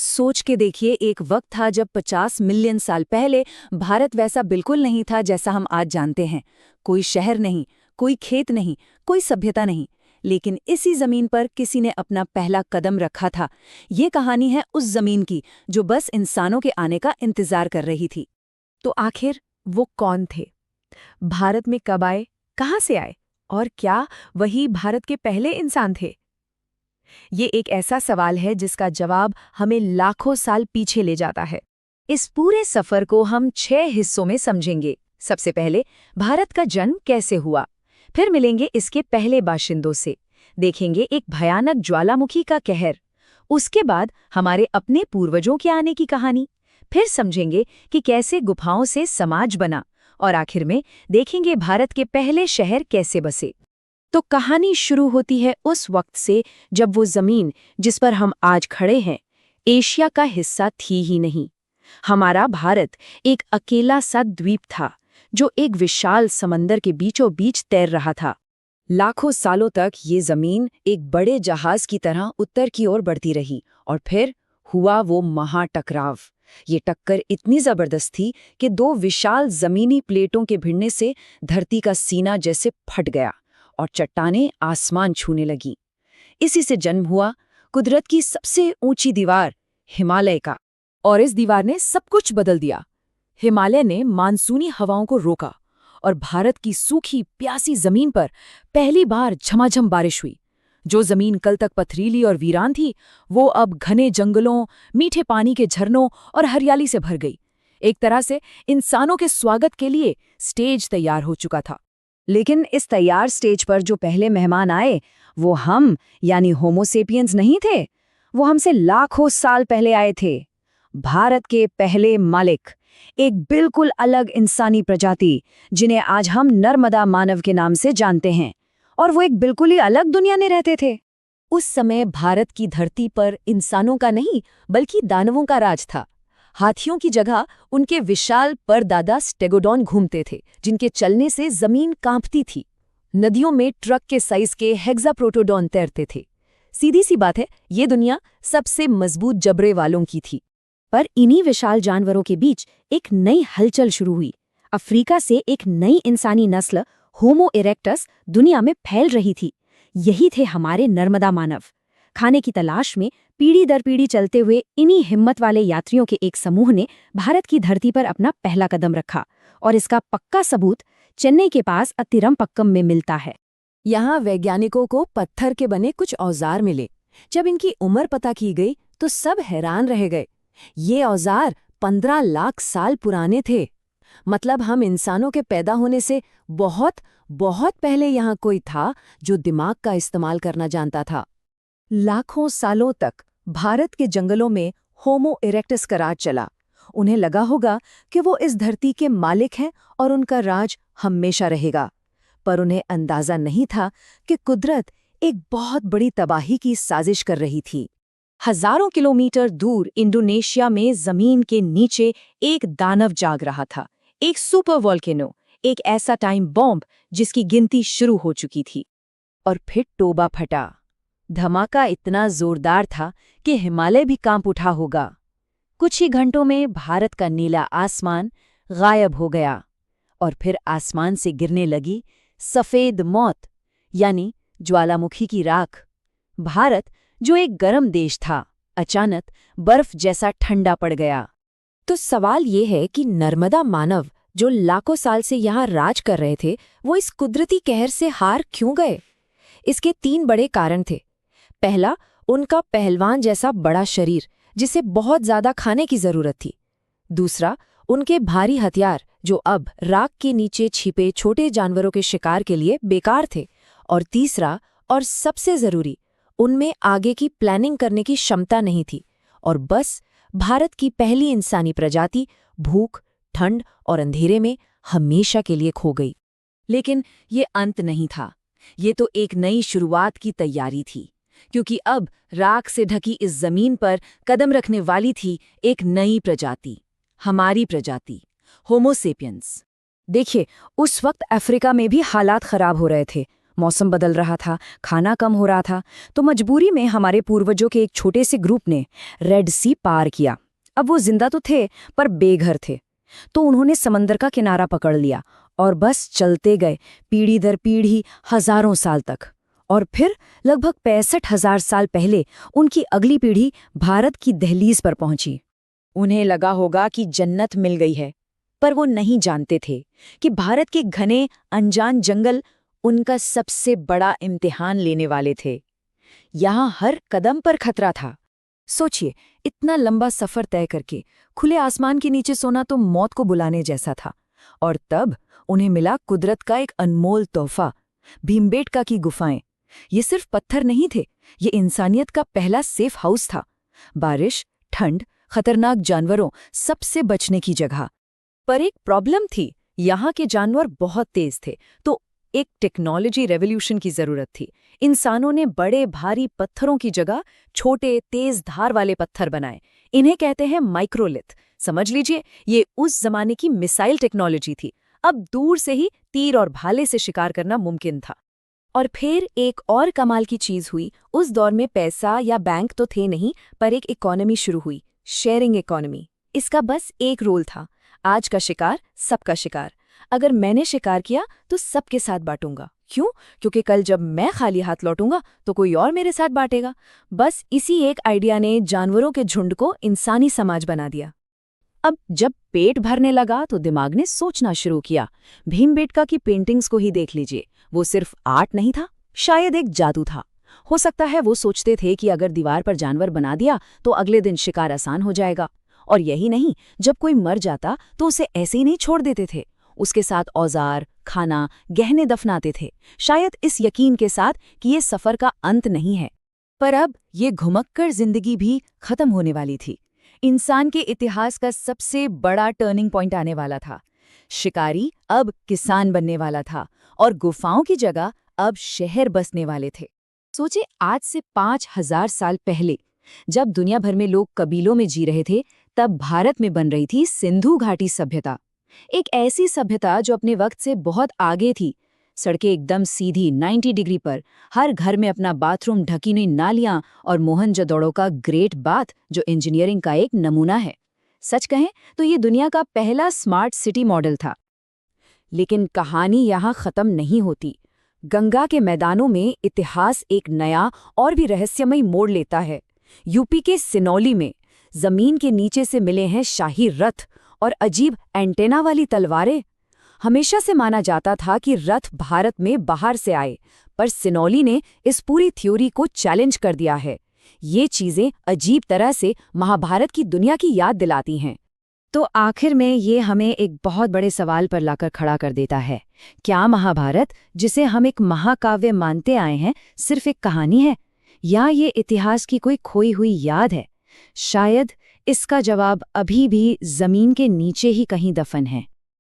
सोच के देखिए, एक वक्त था जब 50 मिलियन साल पहले भारत वैसा बिल्कुल नहीं था जैसा हम आज जानते हैं। कोई शहर नहीं, कोई खेत नहीं, कोई सभ्यता नहीं। लेकिन इसी जमीन पर किसी ने अपना पहला कदम रखा था। ये कहानी है उस जमीन की जो बस इंसानों के आने का इंतजार कर रही थी। तो आखिर वो कौन थे? भारत में कब आए, कहाँ से आए, और क्या वही भारत के पहले इंसान थे? ये एक ऐसा सवाल है जिसका जवाब हमें लाखों साल पीछे ले जाता है। इस पूरे सफर को हम 6 हिस्सों में समझेंगे। सबसे पहले भारत का जन्म कैसे हुआ, फिर मिलेंगे इसके पहले बाशिंदों से, देखेंगे एक भयानक ज्वालामुखी का कहर, उसके बाद हमारे अपने पूर्वजों के आने की कहानी, फिर समझेंगे कि कैसे गुफाओं से समाज बना, और आखिर में देखेंगे भारत के पहले शहर कैसे बसे। तो कहानी शुरू होती है उस वक्त से जब वो जमीन जिस पर हम आज खड़े हैं एशिया का हिस्सा थी ही नहीं। हमारा भारत एक अकेला सा द्वीप था जो एक विशाल समंदर के बीचों बीच तैर रहा था। लाखों सालों तक ये जमीन एक बड़े जहाज की तरह उत्तर की ओर बढ़ती रही, और फिर हुआ वो महाटकराव। ये टक्कर इतनी जबरदस्त थी कि दो विशाल जमीनी प्लेटों के भिड़ने से धरती का सीना जैसे फट गया और चट्टानें आसमान छूने लगीं। इसी से जन्म हुआ कुदरत की सबसे ऊंची दीवार, हिमालय का। और इस दीवार ने सब कुछ बदल दिया। हिमालय ने मानसूनी हवाओं को रोका और भारत की सूखी प्यासी जमीन पर पहली बार झमाझम बारिश हुई। जो जमीन कल तक पथरीली और वीरान थी, वो अब घने जंगलों, मीठे पानी के झरनों और हरियाली से भर गई। एक तरह से इंसानों के स्वागत के लिए स्टेज तैयार हो चुका था। लेकिन इस तैयार स्टेज पर जो पहले मेहमान आए, वो हम यानी होमो सेपियंस नहीं थे। वो हमसे लाखों साल पहले आए थे। भारत के पहले मालिक, एक बिल्कुल अलग इंसानी प्रजाति जिन्हें आज हम नर्मदा मानव के नाम से जानते हैं, और वो एक बिल्कुल ही अलग दुनिया में रहते थे। उस समय भारत की धरती पर इंसानों का नहीं बल्कि दानवों का राज था। हाथियों की जगह उनके विशाल परदादा स्टेगोडॉन घूमते थे, जिनके चलने से जमीन कांपती थी। नदियों में ट्रक के साइज के हेक्साप्रोटोडॉन तैरते थे। सीधी सी बात है, ये दुनिया सबसे मजबूत जबड़े वालों की थी। पर इन्हीं विशाल जानवरों के बीच एक नई हलचल शुरू हुई। अफ्रीका से एक नई इंसानी नस्ल होमो इरेक्टस दुनिया में फैल रही थी। यही थे हमारे नर्मदा मानव। खाने की तलाश में पीढ़ी दर पीढ़ी चलते हुए इन्हीं हिम्मत वाले यात्रियों के एक समूह ने भारत की धरती पर अपना पहला कदम रखा, और इसका पक्का सबूत चेन्नई के पास अतिरमपक्कम में मिलता है। यहाँ वैज्ञानिकों को पत्थर के बने कुछ औजार मिले। जब इनकी उम्र पता की गई तो सब हैरान रह गए। ये औजार 15 लाख साल पुराने थे। मतलब हम इंसानों के पैदा होने से बहुत बहुत पहले यहाँ कोई था जो दिमाग का इस्तेमाल करना जानता था। लाखों सालों तक भारत के जंगलों में होमो इरेक्टस का राज चला। उन्हें लगा होगा कि वो इस धरती के मालिक हैं और उनका राज हमेशा रहेगा। पर उन्हें अंदाजा नहीं था कि कुदरत एक बहुत बड़ी तबाही की साजिश कर रही थी। हजारों किलोमीटर दूर इंडोनेशिया में जमीन के नीचे एक दानव जाग रहा था, एक सुपर वोल्केनो, एक ऐसा टाइम बॉम्ब जिसकी गिनती शुरू हो चुकी थी। और फिर टोबा फटा। धमाका इतना जोरदार था कि हिमालय भी कांप उठा होगा। कुछ ही घंटों में भारत का नीला आसमान गायब हो गया, और फिर आसमान से गिरने लगी सफेद मौत, यानी ज्वालामुखी की राख। भारत, जो एक गर्म देश था, अचानक बर्फ जैसा ठंडा पड़ गया। तो सवाल ये है कि नर्मदा मानव जो लाखों साल से यहाँ राज कर रहे थे, वो इस कुदरती कहर से हार क्यों गए? इसके 3 बड़े कारण थे। पहला, उनका पहलवान जैसा बड़ा शरीर जिसे बहुत ज्यादा खाने की जरूरत थी। दूसरा, उनके भारी हथियार जो अब राख के नीचे छिपे छोटे जानवरों के शिकार के लिए बेकार थे। और तीसरा और सबसे जरूरी, उनमें आगे की प्लानिंग करने की क्षमता नहीं थी। और बस भारत की पहली इंसानी प्रजाति भूख, ठंड और अंधेरे में हमेशा के लिए खो गई। लेकिन ये अंत नहीं था। ये तो एक नई शुरुआत की तैयारी थी, क्योंकि अब राख से ढकी इस जमीन पर कदम रखने वाली थी एक नई प्रजाति, हमारी प्रजाति, होमो सेपियंस। देखिए, उस वक्त अफ्रीका में भी हालात खराब हो रहे थे। मौसम बदल रहा था, खाना कम हो रहा था, तो मजबूरी में हमारे पूर्वजों के एक छोटे से ग्रुप ने रेड सी पार किया। अब वो जिंदा तो थे, पर बेघर थे। तो उन्होंने समंदर का किनारा पकड़ लिया और बस चलते गए, पीढ़ी दर पीढ़ी, हजारों साल तक। और फिर लगभग 65,000 साल पहले उनकी अगली पीढ़ी भारत की दहलीज पर पहुंची। उन्हें लगा होगा कि जन्नत मिल गई है, पर वो नहीं जानते थे कि भारत के घने अनजान जंगल उनका सबसे बड़ा इम्तिहान लेने वाले थे। यहाँ हर कदम पर खतरा था। सोचिए, इतना लंबा सफर तय करके खुले आसमान के नीचे सोना तो मौत को बुलाने जैसा था। और तब उन्हें मिला कुदरत का एक अनमोल तोहफा, भीमबेटका की गुफाएं। ये सिर्फ पत्थर नहीं थे, ये इंसानियत का पहला सेफ हाउस था। बारिश, ठंड, खतरनाक जानवरों, सबसे बचने की जगह। पर एक प्रॉब्लम थी, यहाँ के जानवर बहुत तेज थे, तो एक टेक्नोलॉजी रेवोल्यूशन की जरूरत थी। इंसानों ने बड़े भारी पत्थरों की जगह छोटे तेज धार वाले पत्थर बनाए। इन्हें कहते हैं माइक्रोलिथ। समझ लीजिए, ये उस जमाने की मिसाइल टेक्नोलॉजी थी। अब दूर से ही तीर और भाले से शिकार करना मुमकिन था। और फिर एक और कमाल की चीज हुई। उस दौर में पैसा या बैंक तो थे नहीं, पर एक इकोनॉमी शुरू हुई, शेयरिंग इकोनॉमी। इसका बस एक रूल था, आज का शिकार सबका शिकार। अगर मैंने शिकार किया तो सबके साथ बांटूंगा। क्यों? क्योंकि कल जब मैं खाली हाथ लौटूंगा तो कोई और मेरे साथ बांटेगा। बस इसी एक आइडिया ने जानवरों के झुंड को इंसानी समाज बना दिया। अब जब पेट भरने लगा तो दिमाग ने सोचना शुरू किया। भीमबेटका की पेंटिंग्स को ही देख लीजिए, वो सिर्फ आर्ट नहीं था, शायद एक जादू था। हो सकता है वो सोचते थे कि अगर दीवार पर जानवर बना दिया तो अगले दिन शिकार आसान हो जाएगा। और यही नहीं, जब कोई मर जाता तो उसे ऐसे ही नहीं छोड़ देते थे, उसके साथ औजार, खाना, गहने दफनाते थे, शायद इस यकीन के साथ कि ये सफर का अंत नहीं है। पर अब ये घुमक्कर जिंदगी भी खत्म होने वाली थी। इंसान के इतिहास का सबसे बड़ा टर्निंग पॉइंट आने वाला था। शिकारी अब किसान बनने वाला था और गुफाओं की जगह अब शहर बसने वाले थे। सोचे, आज से 5,000 साल पहले जब दुनिया भर में लोग कबीलों में जी रहे थे, तब भारत में बन रही थी सिंधु घाटी सभ्यता। एक ऐसी सभ्यता जो अपने वक्त से बहुत आगे थी। सड़कें एकदम सीधी 90 डिग्री पर, हर घर में अपना बाथरूम, ढकी हुई नालियां और मोहनजोदड़ो का ग्रेट बाथ जो इंजीनियरिंग का एक नमूना है। सच कहें तो ये दुनिया का पहला स्मार्ट सिटी मॉडल था। लेकिन कहानी यहाँ खत्म नहीं होती। गंगा के मैदानों में इतिहास एक नया और भी रहस्यमय मोड़ लेता है। यूपी के सिनौली में जमीन के नीचे से मिले हैं शाही रथ और अजीब एंटेना वाली तलवारें। हमेशा से माना जाता था कि रथ भारत में बाहर से आए, पर सिनौली ने इस पूरी थ्योरी को चैलेंज कर दिया है। ये चीजें अजीब तरह से महाभारत की दुनिया की याद दिलाती हैं। तो आखिर में ये हमें एक बहुत बड़े सवाल पर लाकर खड़ा कर देता है। क्या महाभारत, जिसे हम एक महाकाव्य मानते आए हैं, सिर्फ एक कहानी है, या ये इतिहास की कोई खोई हुई याद है? शायद इसका जवाब अभी भी जमीन के नीचे ही कहीं दफन है।